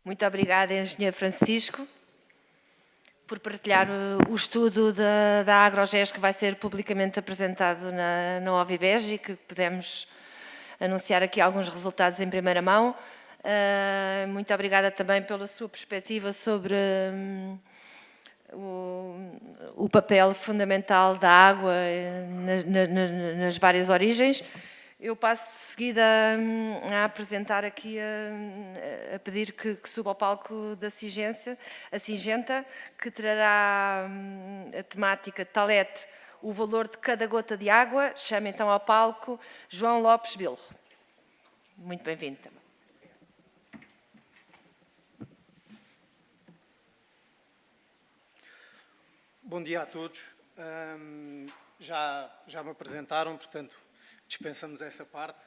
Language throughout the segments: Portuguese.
Muito obrigada, Engenheiro Francisco, por partilhar o estudo da Agrogés que vai ser publicamente apresentado na OVIBES e que podemos anunciar aqui alguns resultados em primeira mão. Muito obrigada também pela sua perspectiva sobre o papel fundamental da água nas várias origens. Eu passo de seguida a apresentar aqui, a pedir que suba ao palco da Singenta, que trará a temática Talete, o valor de cada gota de água. Chamo então ao palco João Lopes Bilro. Muito bem-vindo também. Bom dia a todos. Já me apresentaram, portanto, dispensamos essa parte.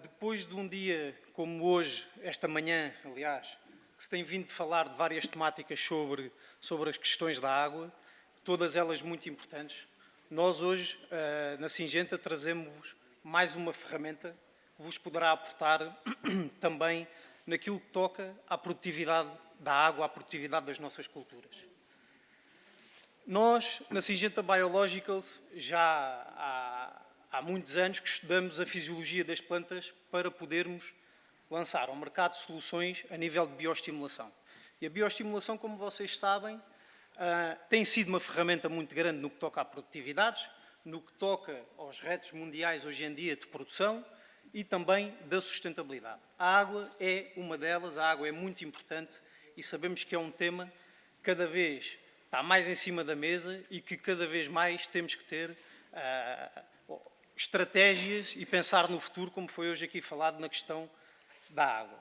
Depois de um dia como hoje, esta manhã, aliás, que se tem vindo a falar de várias temáticas sobre as questões da água, todas elas muito importantes, nós hoje, na Singenta, trazemos-vos mais uma ferramenta que vos poderá aportar também naquilo que toca à produtividade da água, à produtividade das nossas culturas. Nós, na Singenta Biologicals, já há muitos anos que estudamos a fisiologia das plantas para podermos lançar ao mercado soluções a nível de bioestimulação. E a bioestimulação, como vocês sabem, tem sido uma ferramenta muito grande no que toca a produtividades, no que toca aos retos mundiais hoje em dia de produção e também da sustentabilidade. A água é uma delas, a água é muito importante e sabemos que é um tema que cada vez está mais em cima da mesa e que cada vez mais temos que ter estratégias e pensar no futuro, como foi hoje aqui falado na questão da água.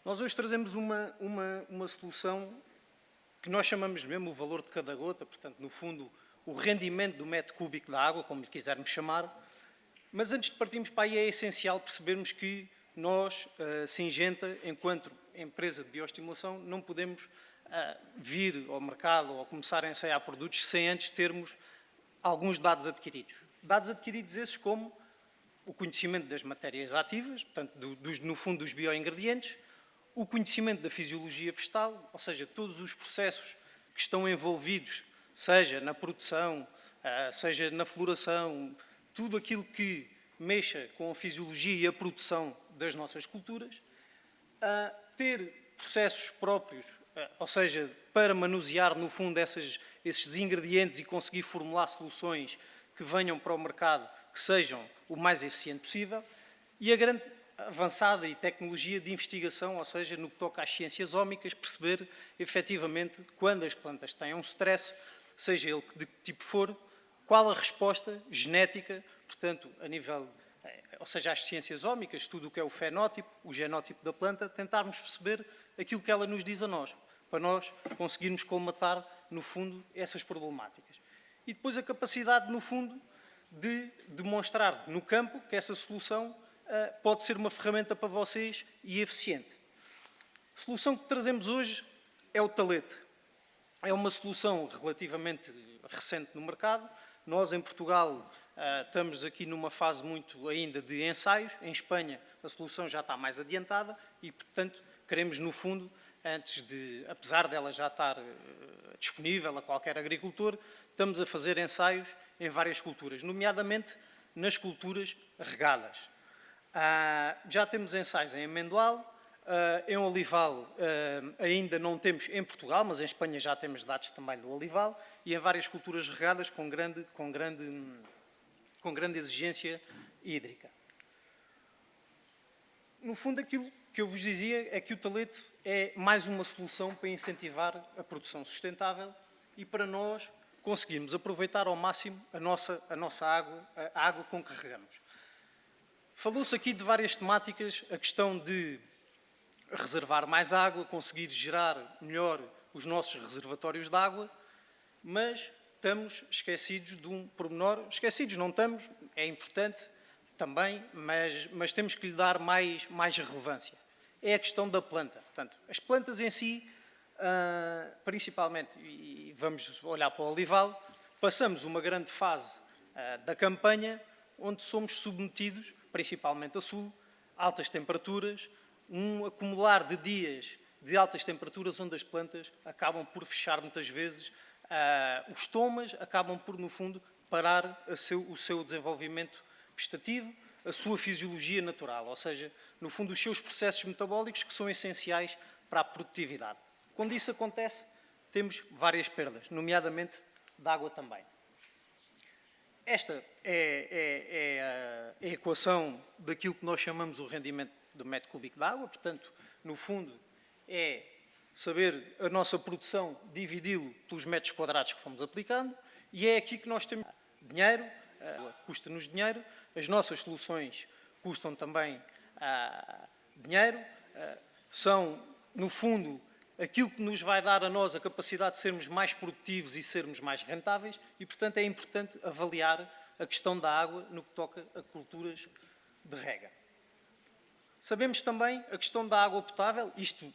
Nós hoje trazemos uma solução que nós chamamos mesmo o valor de cada gota, portanto, no fundo, o rendimento do metro cúbico da água, como lhe quisermos chamar. Mas antes de partirmos para aí, é essencial percebermos que nós, Singenta, enquanto empresa de bioestimulação, não podemos vir ao mercado ou começar a ensaiar produtos sem antes termos alguns dados adquiridos. Dados adquiridos esses como o conhecimento das matérias ativas, portanto, no fundo, dos bioingredientes, o conhecimento da fisiologia vegetal, ou seja, todos os processos que estão envolvidos, seja na produção, seja na floração, tudo aquilo que mexa com a fisiologia e a produção das nossas culturas, ter processos próprios, ou seja, para manusear, no fundo, esses ingredientes e conseguir formular soluções que venham para o mercado que sejam o mais eficiente possível, e a grande avançada e tecnologia de investigação, ou seja, no que toca às ciências ómicas, perceber, efetivamente, quando as plantas têm um stress, seja ele de que tipo for, qual a resposta genética, portanto, a nível, ou seja, as ciências ómicas, tudo o que é o fenótipo, o genótipo da planta, tentarmos perceber aquilo que ela nos diz a nós, para nós conseguirmos colmatar, no fundo, essas problemáticas. E depois a capacidade, no fundo, de demonstrar no campo que essa solução pode ser uma ferramenta para vocês e eficiente. A solução que trazemos hoje é o talete. É uma solução relativamente recente no mercado. Nós, em Portugal, estamos aqui numa fase muito ainda de ensaios. Em Espanha, a solução já está mais adiantada e, portanto, queremos, no fundo, apesar dela já estar disponível a qualquer agricultor, estamos a fazer ensaios em várias culturas, nomeadamente nas culturas regadas. Já temos ensaios em amendoal, em olival ainda não temos em Portugal, mas em Espanha já temos dados também do olival, e em várias culturas regadas com grande exigência hídrica. No fundo, aquilo que eu vos dizia é que o talete é mais uma solução para incentivar a produção sustentável e para nós conseguirmos aproveitar ao máximo a nossa água, a água com que regamos. Falou-se aqui de várias temáticas, a questão de reservar mais água, conseguir gerar melhor os nossos reservatórios de água, mas estamos esquecidos de um pormenor. Esquecidos não estamos, é importante também, mas temos que lhe dar mais relevância. É a questão da planta. Portanto, as plantas em si, principalmente, e vamos olhar para o olival, passamos uma grande fase da campanha onde somos submetidos, principalmente a sul, a altas temperaturas, um acumular de dias de altas temperaturas onde as plantas acabam por fechar muitas vezes os estomas, acabam por, no fundo, parar o seu desenvolvimento vegetativo, a sua fisiologia natural, ou seja, no fundo, os seus processos metabólicos que são essenciais para a produtividade. Quando isso acontece, temos várias perdas, nomeadamente de água também. Esta é a equação daquilo que nós chamamos o rendimento do metro cúbico de água, portanto, no fundo, é saber a nossa produção, dividi-lo pelos metros quadrados que fomos aplicando, e é aqui que nós temos dinheiro, custa-nos dinheiro, as nossas soluções custam também dinheiro, são, no fundo, aquilo que nos vai dar a nós a capacidade de sermos mais produtivos e sermos mais rentáveis e, portanto, é importante avaliar a questão da água no que toca a culturas de rega. Sabemos também a questão da água potável, isto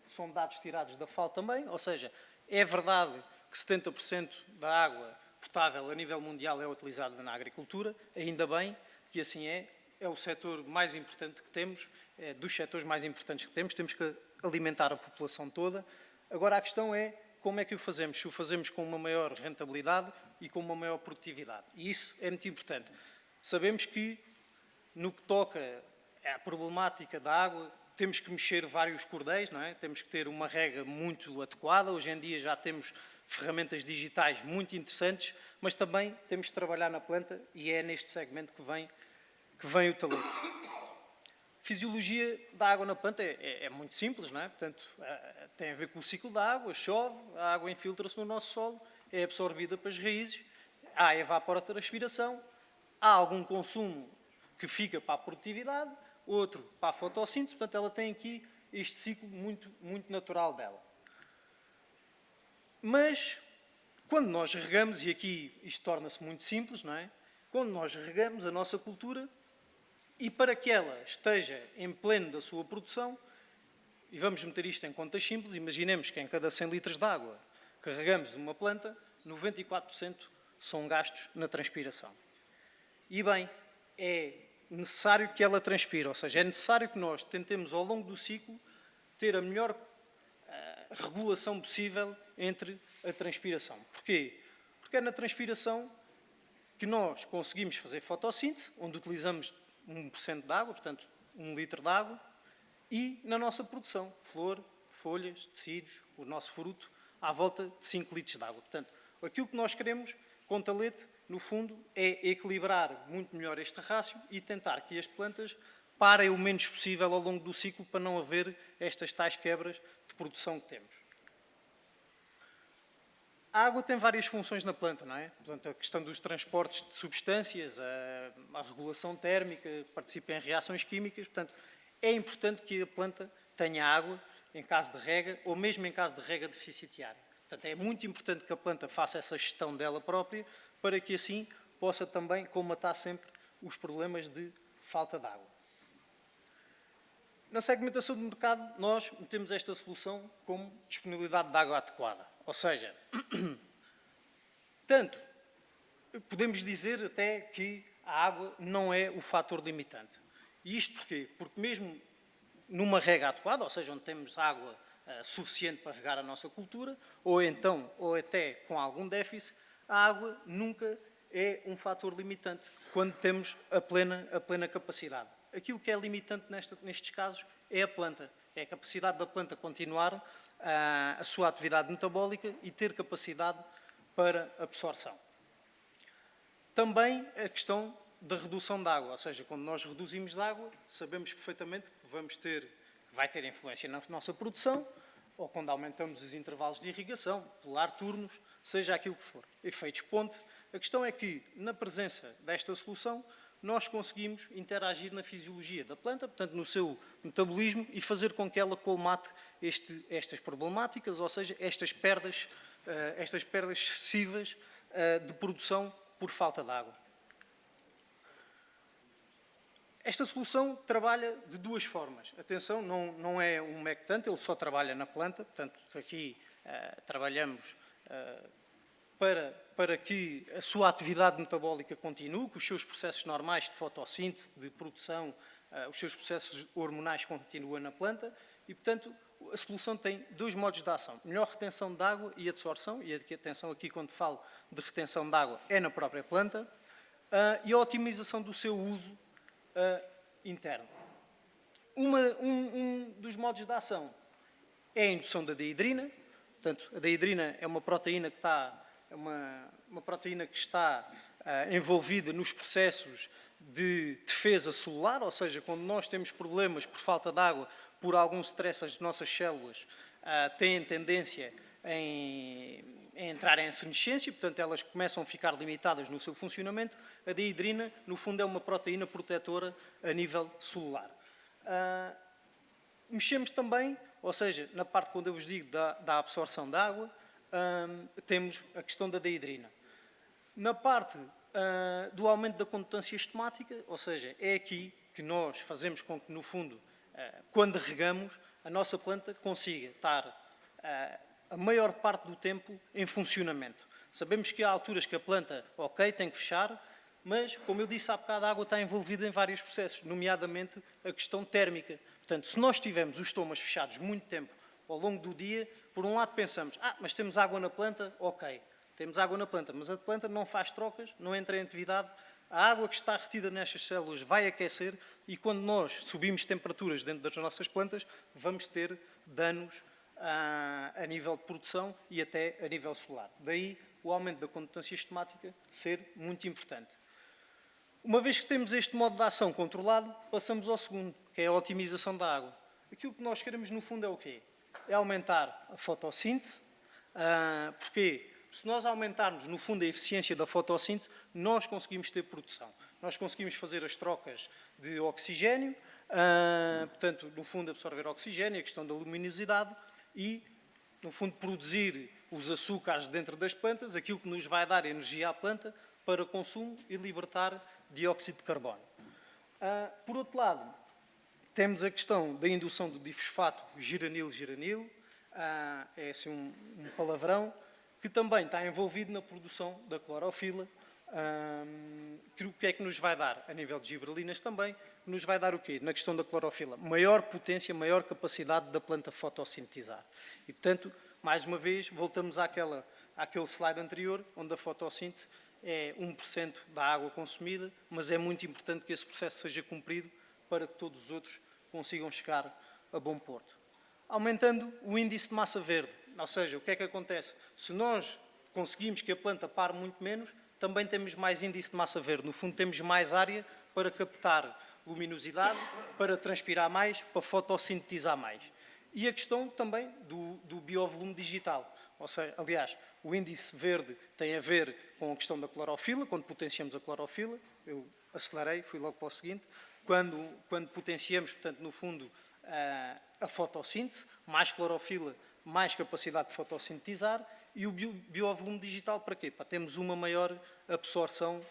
são dados tirados da FAO também, ou seja, é verdade que 70% da água potável a nível mundial é utilizada na agricultura, ainda bem que assim é o setor mais importante que temos, é dos setores mais importantes que temos que alimentar a população toda. Agora a questão é como é que o fazemos, se o fazemos com uma maior rentabilidade e com uma maior produtividade. E isso é muito importante. Sabemos que no que toca à problemática da água, temos que mexer vários cordéis, não é? Temos que ter uma rega muito adequada. Hoje em dia já temos ferramentas digitais muito interessantes, mas também temos que trabalhar na planta e é neste segmento que vem o talento. A fisiologia da água na planta é muito simples, não é? Portanto, tem a ver com o ciclo da água, chove, a água infiltra-se no nosso solo, é absorvida pelas raízes, há evapotranspiração, há algum consumo que fica para a produtividade, outro para a fotossíntese, portanto ela tem aqui este ciclo muito, muito natural dela. Mas, quando nós regamos, e aqui isto torna-se muito simples, não é? Quando nós regamos a nossa cultura, e para que ela esteja em pleno da sua produção, e vamos meter isto em contas simples, imaginemos que em cada 100 litros de água que regamos uma planta, 94% são gastos na transpiração. E bem, é necessário que ela transpire, ou seja, é necessário que nós tentemos ao longo do ciclo ter a melhor regulação possível entre a transpiração. Porquê? Porque é na transpiração que nós conseguimos fazer fotossíntese, onde utilizamos 1% de água, portanto 1 litro de água, e na nossa produção, flor, folhas, tecidos, o nosso fruto, à volta de 5 litros de água. Portanto, aquilo que nós queremos com talete, no fundo, é equilibrar muito melhor este rácio e tentar que as plantas parem o menos possível ao longo do ciclo para não haver estas tais quebras de produção que temos. A água tem várias funções na planta, não é? Portanto, a questão dos transportes de substâncias, a regulação térmica, participa em reações químicas, portanto, é importante que a planta tenha água em caso de rega ou mesmo em caso de rega deficitária. Portanto, é muito importante que a planta faça essa gestão dela própria para que assim possa também colmatar sempre os problemas de falta de água. Na segmentação do mercado, nós metemos esta solução como disponibilidade de água adequada. Ou seja, tanto podemos dizer até que a água não é o fator limitante. E isto porquê? Porque mesmo numa rega adequada, ou seja, onde temos água suficiente para regar a nossa cultura, ou até com algum déficit, a água nunca é um fator limitante quando temos a plena capacidade. Aquilo que é limitante nestes casos é a planta, é a capacidade da planta continuar a sua atividade metabólica e ter capacidade para absorção. Também a questão da redução de água, ou seja, quando nós reduzimos de água, sabemos perfeitamente que vai ter influência na nossa produção, ou quando aumentamos os intervalos de irrigação, pular turnos, seja aquilo que for. Efeitos ponte. A questão é que, na presença desta solução, nós conseguimos interagir na fisiologia da planta, portanto, no seu metabolismo, e fazer com que ela colmate estas problemáticas, ou seja, estas perdas excessivas de produção por falta de água. Esta solução trabalha de duas formas. Atenção, não é um mectante, ele só trabalha na planta, portanto, aqui trabalhamos para que a sua atividade metabólica continue, com os seus processos normais de fotossíntese, de produção os seus processos hormonais continuam na planta e, portanto, a solução tem dois modos de ação. Melhor retenção de água e absorção, e atenção aqui quando falo de retenção de água é na própria planta, e a otimização do seu uso interno. Um dos modos de ação é a indução da deidrina. Portanto, a deidrina é uma proteína que está envolvida nos processos de defesa celular, ou seja, quando nós temos problemas por falta de água, por algum stress, as nossas células têm tendência em entrar em senescência, portanto, elas começam a ficar limitadas no seu funcionamento. A deidrina, no fundo, é uma proteína protetora a nível celular. Mexemos também, ou seja, na parte quando eu vos digo da absorção de água, temos a questão da deidrina. Na parte do aumento da condutância estomática, ou seja, é aqui que nós fazemos com que, no fundo, quando regamos, a nossa planta consiga estar a maior parte do tempo em funcionamento. Sabemos que há alturas que a planta, ok, tem que fechar, mas, como eu disse há bocado, a água está envolvida em vários processos, nomeadamente a questão térmica. Portanto, se nós tivermos os estomas fechados muito tempo ao longo do dia, por um lado pensamos, mas temos água na planta, ok, temos água na planta, mas a planta não faz trocas, não entra em atividade, a água que está retida nestas células vai aquecer e quando nós subimos temperaturas dentro das nossas plantas, vamos ter danos a nível de produção e até a nível celular. Daí o aumento da condutância estomática ser muito importante. Uma vez que temos este modo de ação controlado, passamos ao segundo, que é a otimização da água. Aquilo que nós queremos, no fundo, é o quê? É aumentar a fotossíntese. Porquê? Se nós aumentarmos, no fundo, a eficiência da fotossíntese, nós conseguimos ter produção. Nós conseguimos fazer as trocas de oxigênio, portanto, no fundo, absorver oxigênio, a questão da luminosidade e, no fundo, produzir os açúcares dentro das plantas, aquilo que nos vai dar energia à planta para consumo e libertar dióxido de carbono. Por outro lado, temos a questão da indução do difosfato giranil-giranil, é assim um palavrão, que também está envolvido na produção da clorofila. O que é que nos vai dar? A nível de gibralinas também, nos vai dar o quê? Na questão da clorofila, maior potência, maior capacidade da planta fotossintetizar. E, portanto, mais uma vez, voltamos àquele slide anterior, onde a fotossíntese é 1% da água consumida, mas é muito importante que esse processo seja cumprido para que todos os outros consigam chegar a bom porto. Aumentando o índice de massa verde, ou seja, o que é que acontece? Se nós conseguimos que a planta pare muito menos, também temos mais índice de massa verde. No fundo, temos mais área para captar luminosidade, para transpirar mais, para fotossintetizar mais. E a questão também do biovolume digital. Ou seja, aliás, o índice verde tem a ver com a questão da clorofila, quando potenciamos a clorofila, eu acelerei, fui logo para o seguinte, quando potenciamos, portanto, no fundo, a fotossíntese, mais clorofila, mais capacidade de fotossintetizar, e o biovolume digital para quê? Para termos uma maior absorção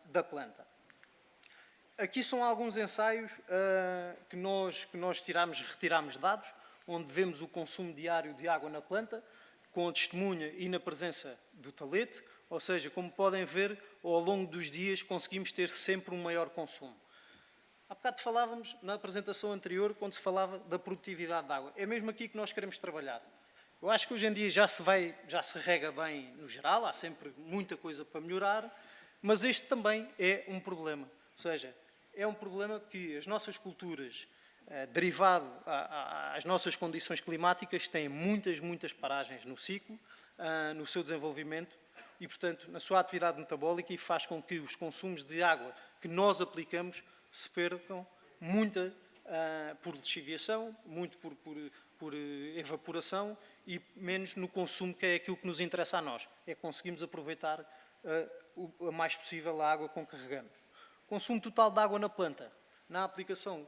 da planta. Aqui são alguns ensaios que nós retiramos dados, onde vemos o consumo diário de água na planta, com a testemunha e na presença do talete, ou seja, como podem ver, ao longo dos dias conseguimos ter sempre um maior consumo. Há bocado falávamos, na apresentação anterior, quando se falava da produtividade da água. É mesmo aqui que nós queremos trabalhar. Eu acho que hoje em dia já se rega bem no geral, há sempre muita coisa para melhorar, mas este também é um problema. Ou seja, é um problema que as nossas culturas, derivado às nossas condições climáticas, têm muitas paragens no ciclo, no seu desenvolvimento e, portanto, na sua atividade metabólica, e faz com que os consumos de água que nós aplicamos se percam, muita por lixiviação, muito por evaporação e menos no consumo, que é aquilo que nos interessa a nós. É que conseguimos aproveitar o mais possível a água com que carregamos. Consumo total de água na planta. Na aplicação,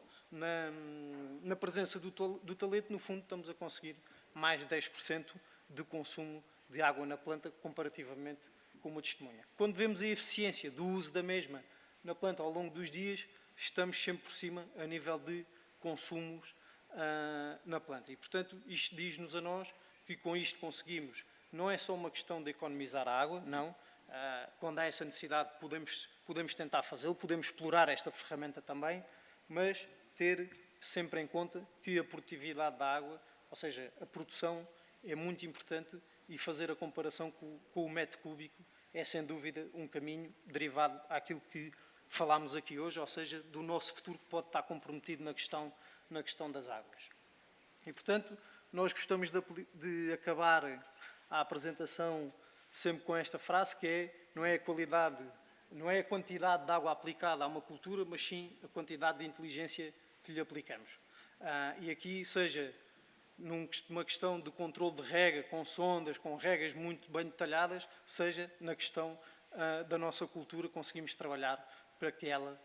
na presença do talete, no fundo, estamos a conseguir mais de 10% de consumo de água na planta comparativamente com uma testemunha. Quando vemos a eficiência do uso da mesma na planta ao longo dos dias, estamos sempre por cima a nível de consumos na planta. E, portanto, isto diz-nos a nós que com isto conseguimos, não é só uma questão de economizar a água, não. Quando há essa necessidade, podemos tentar fazê-lo, podemos explorar esta ferramenta também, mas ter sempre em conta que a produtividade da água, ou seja, a produção, é muito importante e fazer a comparação com o metro cúbico é, sem dúvida, um caminho derivado àquilo que falámos aqui hoje, ou seja, do nosso futuro que pode estar comprometido na questão das águas. E, portanto, nós gostamos de acabar a apresentação sempre com esta frase, que é: não é a quantidade de água aplicada a uma cultura, mas sim a quantidade de inteligência que lhe aplicamos. E aqui, seja numa questão de controle de rega, com sondas, com regas muito bem detalhadas, seja na questão da nossa cultura, conseguimos trabalhar para que ela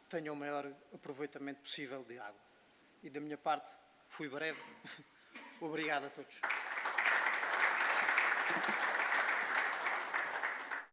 tenha o maior aproveitamento possível de água. E da minha parte, fui breve. Obrigado a todos.